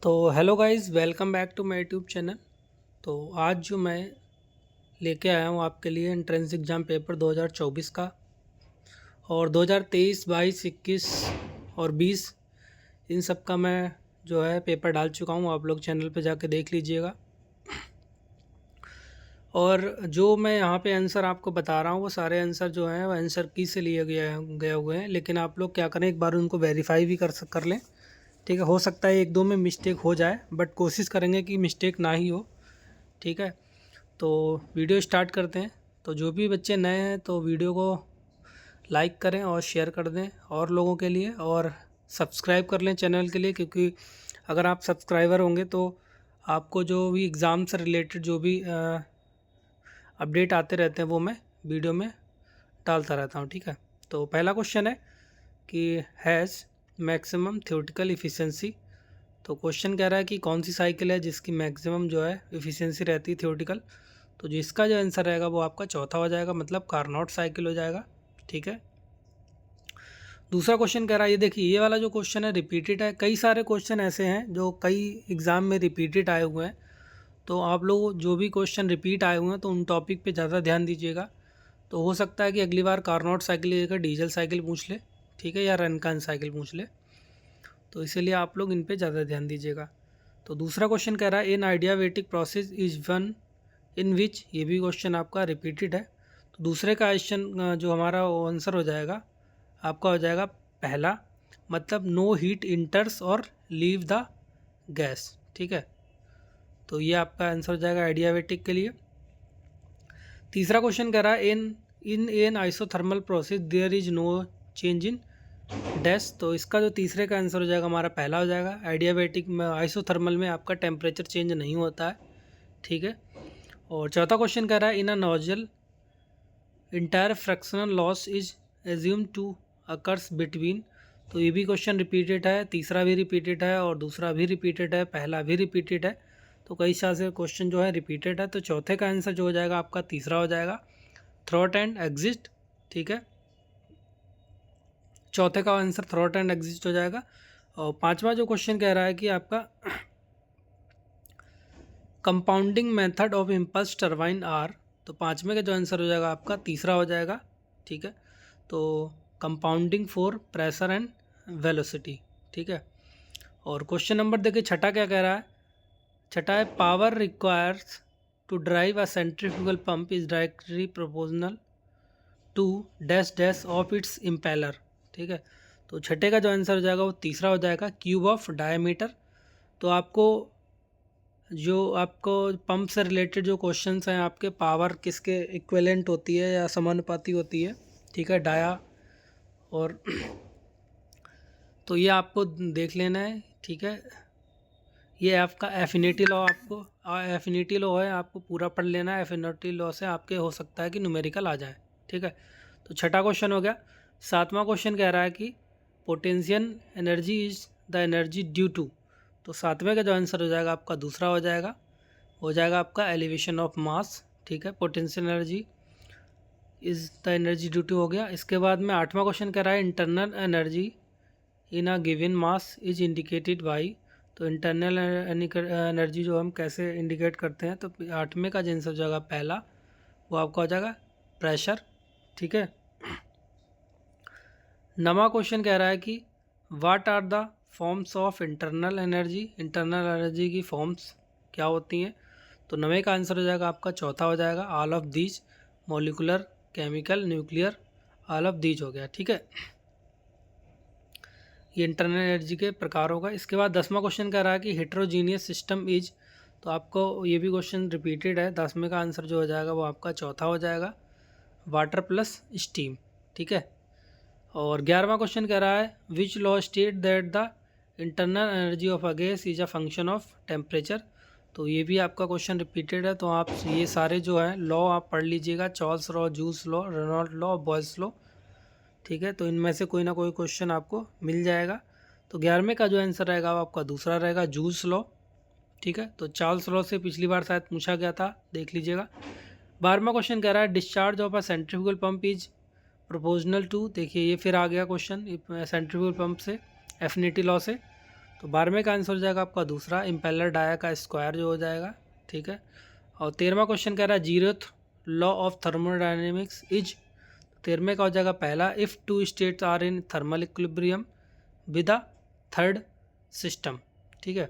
तो hello guys, welcome back to my YouTube channel. तो आज जो मैं लेके आया हूँ आपके लिए एंट्रेंस एग्ज़ाम पेपर 2024 का, और 2023, 22, 21 और 20 इन सब का मैं जो है पेपर डाल चुका हूँ। आप लोग चैनल पे जाके देख लीजिएगा। और जो मैं यहाँ पे आंसर आपको बता रहा हूँ वो सारे आंसर जो हैं वो आंसर की से लिए गए हुए हैं, लेकिन आप लोग क्या करें, एक बार उनको वेरीफाई भी कर लें। ठीक है, हो सकता है एक दो में मिस्टेक हो जाए, बट कोशिश करेंगे कि मिस्टेक ना ही हो। ठीक है, तो वीडियो स्टार्ट करते हैं। तो जो भी बच्चे नए हैं तो वीडियो को लाइक करें और शेयर कर दें और लोगों के लिए, और सब्सक्राइब कर लें चैनल के लिए, क्योंकि अगर आप सब्सक्राइबर होंगे तो आपको जो भी एग्ज़ाम से रिलेटेड जो भी अपडेट आते रहते हैं वो मैं वीडियो में डालता रहता हूँ। ठीक है, तो पहला क्वेश्चन है कि हैज़ मैक्सिमम थ्योरेटिकल इफ़िशियंसी। तो क्वेश्चन कह रहा है कि कौन सी साइकिल है जिसकी मैक्सिमम जो है इफ़िशियंसी रहती है थ्योरेटिकल। तो जो इसका जो आंसर रहेगा वो आपका चौथा हो जाएगा, मतलब कार्नोट साइकिल हो जाएगा। ठीक है, दूसरा क्वेश्चन कह रहा है, ये देखिए ये वाला जो क्वेश्चन है रिपीटेड है। कई सारे क्वेश्चन ऐसे हैं जो कई एग्ज़ाम में रिपीटेड आए हुए हैं। तो आप लोग जो भी क्वेश्चन रिपीट आए हुए हैं तो उन टॉपिक पे ज़्यादा ध्यान दीजिएगा। तो हो सकता है कि अगली बार कार्नोट साइकिल की जगह डीजल साइकिल पूछ ले, ठीक है, या रनकान साइकिल पूछ ले। तो इसीलिए आप लोग इन पे ज़्यादा ध्यान दीजिएगा। तो दूसरा क्वेश्चन कह रहा है इन आइडियावेटिक प्रोसेस इज वन इन विच, ये भी क्वेश्चन आपका रिपीटेड है। तो दूसरे का क्वेश्चन जो हमारा आंसर हो जाएगा आपका हो जाएगा पहला, मतलब नो हीट इंटर्स और लीव द गैस। ठीक है, तो ये आपका आंसर हो जाएगा आइडियावेटिक के लिए। तीसरा क्वेश्चन कह रहा है in in an isothermal process there is no change in dash. तो इसका जो तीसरे का आंसर हो जाएगा हमारा पहला हो जाएगा। आइडियाबैटिक में आइसोथर्मल में आपका टेम्परेचर चेंज नहीं होता है। ठीक है, और चौथा क्वेश्चन कह रहा है in a nozzle entire fractional loss is assume to occurs between. तो ये भी क्वेश्चन रिपीटेड है, तीसरा भी रिपीटेड है और दूसरा भी रिपीटेड है, पहला भी रिपीटेड है। तो कई सारे से क्वेश्चन जो है रिपीटेड है। तो चौथे का आंसर जो हो जाएगा आपका तीसरा हो जाएगा, थ्रॉट एंड एग्जिस्ट। ठीक है, चौथे का आंसर थ्रॉट एंड एग्जिस्ट हो जाएगा। और पांचवा जो क्वेश्चन कह रहा है कि आपका compounding method of impulse turbine are. तो पांचवें का जो आंसर हो जाएगा आपका तीसरा हो जाएगा। ठीक है, तो compounding for pressure and velocity. ठीक है, और क्वेश्चन नंबर देखिए छठा क्या कह रहा है। छठा है power requires to drive a centrifugal pump is directly proportional to dash dash of its impeller. ठीक है, तो छठे का जो आंसर हो जाएगा वो तीसरा हो जाएगा, क्यूब ऑफ डायमीटर। तो आपको पंप से रिलेटेड जो क्वेश्चंस हैं आपके, पावर किसके इक्विवेलेंट होती है या समानुपाती होती है, ठीक है, डाया, और तो ये आपको देख लेना है। ठीक है, ये आपका एफिनिटी लॉ, आपको एफिनिटी लॉ है, आपको पूरा पढ़ लेना है। एफिनिटी लॉ से आपके हो सकता है कि न्यूमेरिकल आ जाए। ठीक है, तो छठा क्वेश्चन हो गया। सातवां क्वेश्चन कह रहा है कि potential energy is the energy due to. तो सातवें का जो आंसर हो जाएगा आपका दूसरा हो जाएगा आपका एलिवेशन ऑफ मास। ठीक है, potential energy is the energy due to हो गया। इसके बाद में आठवां क्वेश्चन कह रहा है internal energy in a given mass is indicated by. तो इंटरनल एनर्जी जो हम कैसे इंडिकेट करते हैं, तो आठवें का जो आंसर हो जाएगा पहला, वो आपका हो जाएगा प्रेशर। ठीक है, नवा क्वेश्चन कह रहा है कि what are the forms of internal energy. Internal energy की फॉर्म्स क्या होती हैं। तो नवे का आंसर हो जाएगा आपका चौथा हो जाएगा, all of these, molecular, chemical, nuclear, all of these हो गया। ठीक है, ये इंटरनल एनर्जी के प्रकार होगा। इसके बाद 10वां क्वेश्चन कह रहा है कि हेट्रोजीनियस सिस्टम इज। तो आपको ये भी क्वेश्चन रिपीटेड है। 10वें का आंसर जो हो जाएगा वो आपका चौथा हो जाएगा, वाटर प्लस स्टीम। ठीक है, और 11वां क्वेश्चन कह रहा है which law state that the internal energy of a gas is a function of temperature. तो ये भी आपका क्वेश्चन रिपीटेड है। तो आप ये सारे जो है लॉ आप पढ़ लीजिएगा, Charles law, Joule's law, Reynold law, Boyle's law. ठीक है, तो इनमें से कोई ना कोई क्वेश्चन आपको मिल जाएगा। तो 11वें का जो आंसर रहेगा वो आपका दूसरा रहेगा, जूल्स लॉ। ठीक है, तो चार्ल्स लॉ से पिछली बार शायद पूछा गया था, देख लीजिएगा। 12वां क्वेश्चन कह रहा है discharge of a centrifugal pump is proportional to. देखिए ये फिर आ गया क्वेश्चन सेंट्रीफ्यूगल पंप से, एफिनिटी लॉ से। तो 12वें का आंसर हो जाएगा आपका दूसरा, इम्पेलर डाया का स्क्वायर जो हो जाएगा, ठीक है। और 13वां क्वेश्चन कह रहा है zeroth law of thermodynamics is, 13वें का हो जाएगा पहला, if two states are in thermal equilibrium with a third system, ठीक है।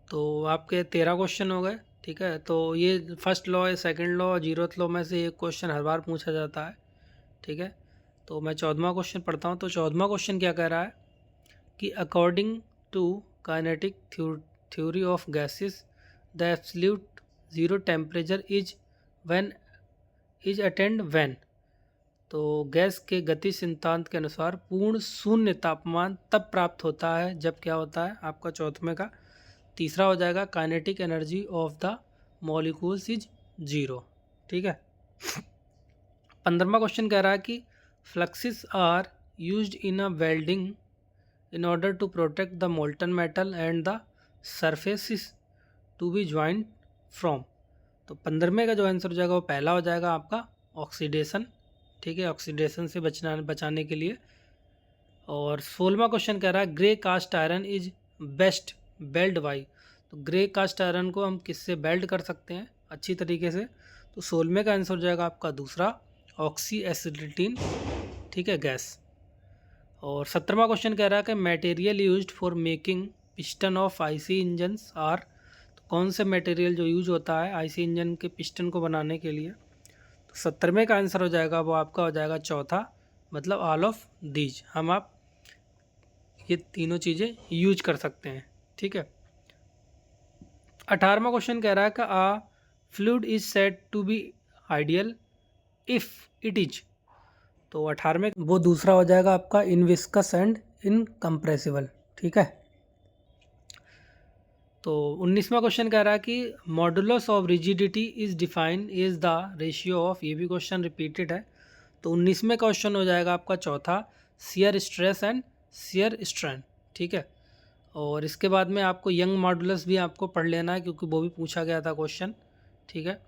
तो आपके 13 क्वेश्चन हो गए, ठीक है। तो ये फर्स्ट लॉ है, सेकंड लॉ, जीरोथ लॉ में से एक क्वेश्चन हर बार पूछा जाता है, ठीक है। तो मैं 14वां क्वेश्चन पढ़ता हूँ। तो 14वां क्वेश्चन क्या कह रहा है कि according to kinetic theory of gases the absolute zero temperature is attained when. तो गैस के गति सिद्धांत के अनुसार पूर्ण शून्य तापमान तब प्राप्त होता है जब क्या होता है आपका 14वें का तीसरा हो जाएगा, kinetic energy of the molecules is zero, ठीक है। 15वां क्वेश्चन कह रहा है कि fluxes are used in a welding in order to protect the molten metal and the surfaces to be joined from। तो 15वें का जो आंसर हो जाएगा वो पहला हो जाएगा आपका ऑक्सीडेशन, ठीक है, ऑक्सीडेशन से बचाने के लिए। और 16वां क्वेश्चन कह रहा है grey cast iron is best welded by. तो ग्रे कास्ट आयरन को हम किससे बेल्ड कर सकते हैं अच्छी तरीके से, तो 16वें का आंसर हो जाएगा आपका दूसरा, ऑक्सी एसिटिलीन, ठीक है, गैस। और 17वां क्वेश्चन कह रहा है कि material used for making piston of IC engines are. तो कौन से मटेरियल जो यूज होता है आईसी इंजन के पिस्टन को बनाने के लिए, तो 17वें का आंसर हो जाएगा वो आपका हो जाएगा चौथा, मतलब ऑल ऑफ दीज, हम आप ये तीनों चीज़ें यूज कर सकते हैं, ठीक है। 18वां क्वेश्चन कह रहा है कि a fluid is said to be ideal if it is. तो 18वें वो दूसरा हो जाएगा आपका इनविस्कस एंड इनकम्प्रेसिबल, ठीक है। तो 19वां क्वेश्चन कह रहा है कि modulus of rigidity is defined is the ratio of, ये भी क्वेश्चन रिपीटेड है। तो 19वें क्वेश्चन हो जाएगा आपका चौथा, shear stress and shear strain, ठीक है। और इसके बाद में आपको यंग मॉडुलस भी आपको पढ़ लेना है क्योंकि वो भी पूछा गया था क्वेश्चन, ठीक है।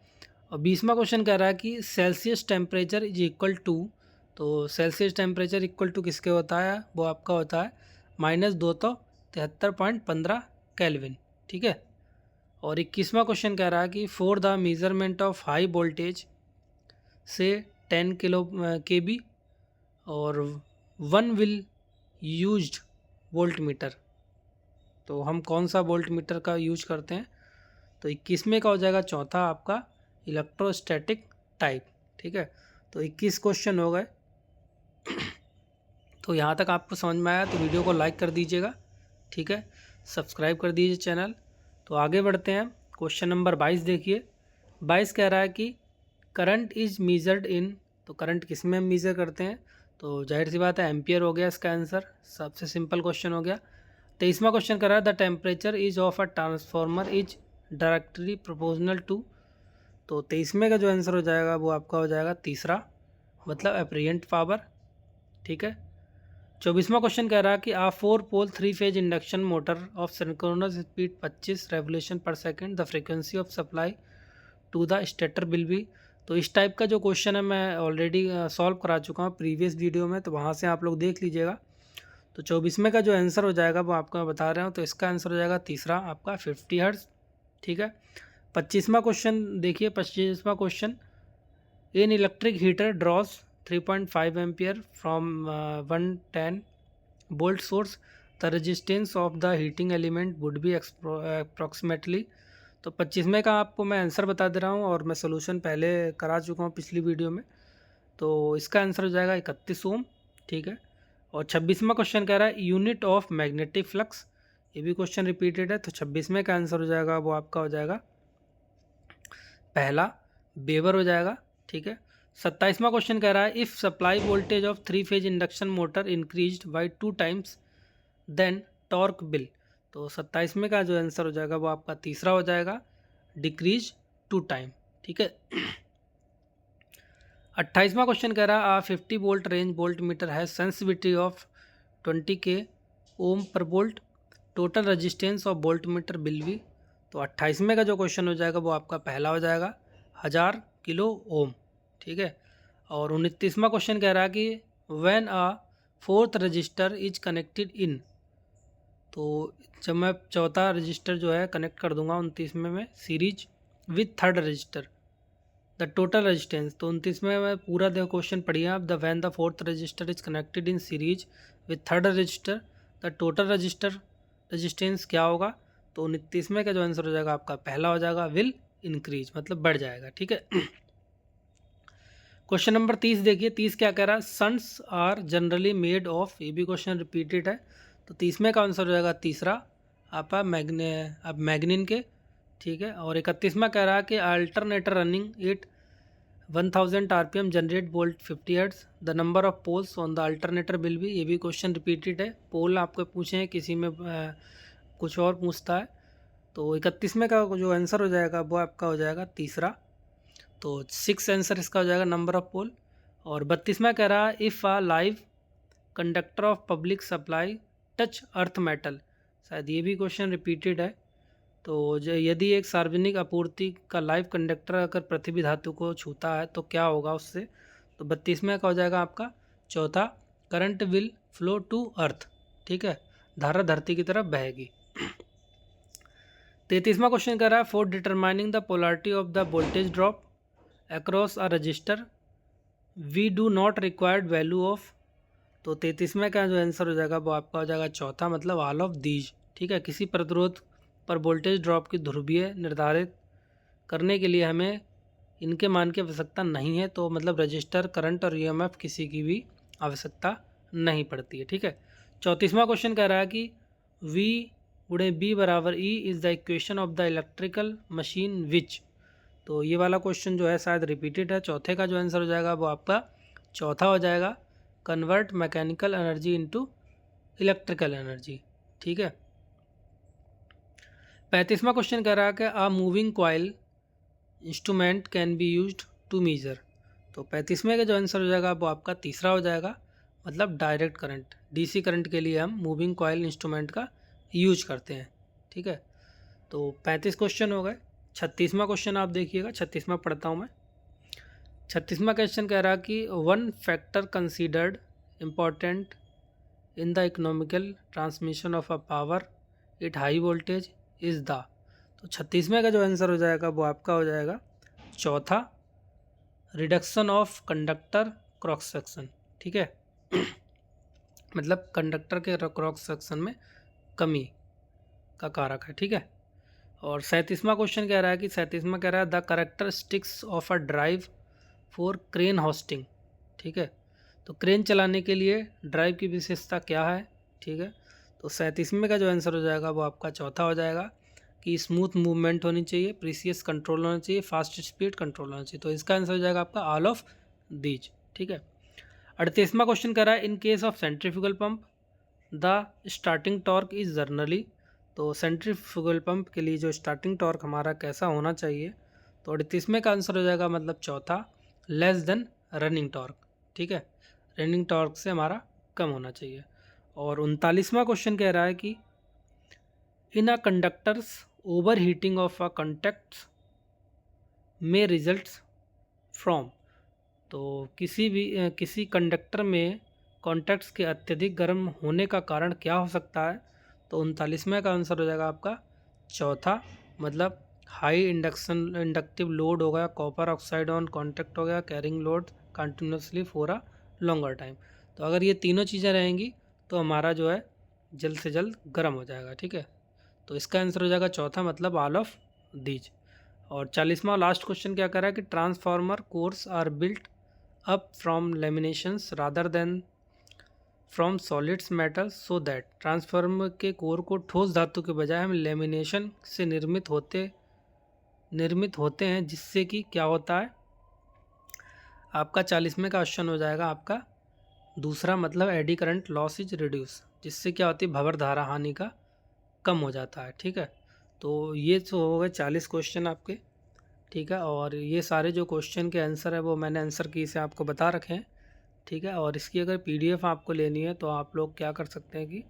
और 20वां क्वेश्चन कह रहा है कि Celsius temperature is equal to. तो सेल्सियस टेम्परेचर इक्वल टू किसके होता है, वो आपका होता है -273.15 केल्विन, ठीक है। और 21वां क्वेश्चन कह रहा है कि for the measurement of high voltage से 10 किलो KB और 1 विल यूज्ड वोल्ट मीटर। तो हम कौन सा वोल्ट मीटर का यूज करते हैं, तो 21वें का हो जाएगा चौथा आपका इलेक्ट्रोस्टैटिक टाइप, ठीक है। तो 21 क्वेश्चन हो गए। तो यहाँ तक आपको समझ में आया तो वीडियो को लाइक कर दीजिएगा, ठीक है, सब्सक्राइब कर दीजिए चैनल। तो आगे बढ़ते हैं, क्वेश्चन नंबर 22 देखिए। 22 कह रहा है कि करंट इज मीजर्ड इन। तो करंट किस में हम मीज़र करते हैं, तो जाहिर सी बात है एम्पियर हो गया इसका आंसर, सबसे सिंपल क्वेश्चन हो गया। 23वां क्वेश्चन कर रहा है the temperature is of a transformer is directly proportional to. तो 23वें का जो आंसर हो जाएगा वो आपका हो जाएगा तीसरा, मतलब एप्रिएंट पावर, ठीक है। 24वां क्वेश्चन कह रहा है कि a 4 pole 3 phase induction motor of synchronous speed 25 revolution per second the frequency of supply to the stator will be. तो इस टाइप का जो क्वेश्चन है मैं ऑलरेडी सॉल्व करा चुका हूँ प्रीवियस वीडियो में, तो वहाँ से आप लोग देख लीजिएगा। तो 24वें का जो आंसर हो जाएगा वो आपको मैं बता रहा हूँ, तो इसका आंसर हो जाएगा तीसरा आपका 50 हर्ट्ज, ठीक है। 25वां क्वेश्चन देखिए। 25वां question, an electric heater draws 3.5 ampere from 110 volt source, the resistance of the heating element would be approximately. तो 25वें का आपको मैं आंसर बता दे रहा हूँ और मैं सोल्यूशन पहले करा चुका हूँ पिछली वीडियो में। तो इसका आंसर हो जाएगा 31 ओम, ठीक है। और 26वां क्वेश्चन कह रहा है यूनिट ऑफ मैग्नेटिक फ्लक्स, ये भी क्वेश्चन रिपीटेड है। तो 26वें का आंसर हो जाएगा वो आपका हो जाएगा पहला, वेबर हो जाएगा, ठीक है। 27वां क्वेश्चन कह रहा है if supply voltage of 3 phase induction motor increased by 2 times then torque will. तो 27वें का जो आंसर हो जाएगा वो आपका तीसरा हो जाएगा, डिक्रीज 2 टाइम, ठीक है। 28वां क्वेश्चन कह रहा है 50 वोल्ट रेंज वोल्ट मीटर है सेंसिटिविटी ऑफ 20K ओम पर volt, total resistance of volt meter bill भी। तो 28वें का जो क्वेश्चन हो जाएगा वो आपका पहला हो जाएगा 1000 किलो ओम, ठीक है। और 29वां क्वेश्चन कह रहा है कि when a fourth register is connected in. तो जब मैं चौथा रजिस्टर जो है कनेक्ट कर दूंगा 29वें में series with third register the total resistance. तो 29वें में पूरा देखो क्वेश्चन पढ़िए आप। The when the fourth register is connected in series with third register the total register resistance क्या होगा। तो 29वें का जो आंसर हो जाएगा आपका पहला हो जाएगा विल इंक्रीज, मतलब बढ़ जाएगा। ठीक है। क्वेश्चन नंबर 30 देखिए। 30 क्या कह रहा है, sons are generally made of, ये भी क्वेश्चन रिपीटेड है। तो 30वें का आंसर हो जाएगा तीसरा आपका मैग्नीन के। ठीक है। और 31वां कह रहा है कि alternator running it 1000 RPM generate volt 50 hertz the number of poles on the alternator will be. ये भी क्वेश्चन रिपीटेड है। पोल आपको पूछे हैं, किसी में कुछ और पूछता है। तो 31वें का जो आंसर हो जाएगा वो आपका हो जाएगा तीसरा। तो 6 आंसर इसका हो जाएगा नंबर ऑफ पोल। और 32वां कह रहा है if a live conductor of public supply touch earth metal. शायद ये भी क्वेश्चन रिपीटेड है। तो यदि एक सार्वजनिक आपूर्ति का लाइव कंडक्टर अगर पृथ्वी धातु को छूता है तो क्या होगा उससे। तो 32वें का हो जाएगा आपका चौथा, current will flow to earth. ठीक है, धारा धरती की तरफ बहेगी। 33वां क्वेश्चन कह रहा है for determining the polarity of the voltage drop across a resistor we do not required value of. तो 33वें का जो आंसर हो जाएगा वो आपका हो जाएगा चौथा, मतलब ऑल ऑफ दीज। ठीक है, किसी प्रतिरोध पर वोल्टेज ड्रॉप की ध्रुवीय निर्धारित करने के लिए हमें इनके मान की आवश्यकता नहीं है। तो मतलब रजिस्टर, करंट और ईएमएफ किसी की भी आवश्यकता नहीं पड़ती है। ठीक है। 34वां क्वेश्चन कह रहा है कि वी गुणे बी बराबर E is the equation of the electrical machine which. तो ये वाला क्वेश्चन जो है शायद रिपीटेड है। चौथे का जो आंसर हो जाएगा वो आपका चौथा हो जाएगा, convert mechanical energy into electrical energy. ठीक है। 35वां क्वेश्चन कह रहा है कि a moving coil instrument can be used to measure. तो 35वें का जो आंसर हो जाएगा वो आपका तीसरा हो जाएगा, मतलब डायरेक्ट करंट, डीसी करंट के लिए हम मूविंग कॉइल इंस्ट्रूमेंट का यूज करते हैं। ठीक है। तो 35 क्वेश्चन हो गए। 36वां क्वेश्चन आप देखिएगा। 36वां पढ़ता हूँ मैं। 36वां क्वेश्चन कह रहा है कि one factor considered important in the economical transmission of a power at high voltage is the. तो 36वें का जो आंसर हो जाएगा वो आपका हो जाएगा चौथा, reduction of conductor cross section. ठीक है। मतलब कंडक्टर के क्रॉस सेक्शन में कमी का कारक है। ठीक है। और 37वां क्वेश्चन कह रहा है कि 37वां कह रहा है the characteristics of a drive for crane hosting. ठीक है। तो क्रेन चलाने के लिए ड्राइव की विशेषता क्या है। ठीक है। तो 37वें का जो आंसर हो जाएगा वो आपका चौथा हो जाएगा कि स्मूथ मूवमेंट होनी चाहिए, प्रीसियस कंट्रोल होना चाहिए, फास्ट स्पीड कंट्रोल होना चाहिए। तो इसका आंसर हो जाएगा आपका ऑल ऑफ दीज। ठीक है। 38वां क्वेश्चन कह रहा है in case of centrifugal pump the starting torque is generally. तो सेंट्रीफ्यूगल पंप के लिए जो स्टार्टिंग टॉर्क हमारा कैसा होना चाहिए। तो 38वें का आंसर हो जाएगा मतलब चौथा, लेस देन रनिंग टॉर्क। ठीक है, रनिंग टॉर्क से हमारा कम होना चाहिए। और 39वां क्वेश्चन कह रहा है कि in a conductors over heating of a contacts में रिजल्ट्स फ्रॉम। तो किसी कंडक्टर में कॉन्टैक्ट्स के अत्यधिक गर्म होने का कारण क्या हो सकता है। तो 39वें का आंसर हो जाएगा आपका चौथा, मतलब हाई इंडक्टिव लोड हो गया, कॉपर ऑक्साइड ऑन कॉन्टैक्ट हो गया, carrying load continuously for a longer time. तो अगर ये तीनों चीज़ें रहेंगी तो हमारा जो है जल्द से जल्द गर्म हो जाएगा। ठीक है। तो इसका आंसर हो जाएगा चौथा, मतलब ऑल ऑफ दीज। और 40वां लास्ट क्वेश्चन क्या कर रहा है कि transformer cores are built up from laminations rather than from solids metal so that. Transformer के कोर को ठोस धातु के बजाय हम लेमिनेशन से निर्मित होते हैं, जिससे कि क्या होता है आपका 40वें का क्वेश्चन हो जाएगा आपका दूसरा, मतलब eddy current loss is reduce, जिससे क्या होती है भंवर धारा हानि का कम हो जाता है। ठीक है। तो ये तो हो गए 40 क्वेश्चन आपके। ठीक है। और ये सारे जो क्वेश्चन के आंसर है वो मैंने आंसर की से आपको बता रखे हैं। ठीक है। और इसकी अगर पीडीएफ आपको लेनी है तो आप लोग क्या कर सकते हैं कि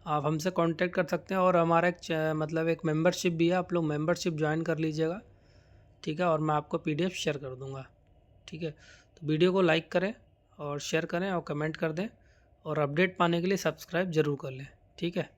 आप हमसे कांटेक्ट कर सकते हैं। और हमारा मतलब एक मेंबरशिप भी है, आप लोग मेंबरशिप ज्वाइन कर लीजिएगा। ठीक है। और मैं आपको पीडीएफ शेयर कर दूँगा। ठीक है। तो वीडियो को लाइक करें और शेयर करें और कमेंट कर दें। और अपडेट पाने के लिए सब्सक्राइब ज़रूर कर लें। ठीक है।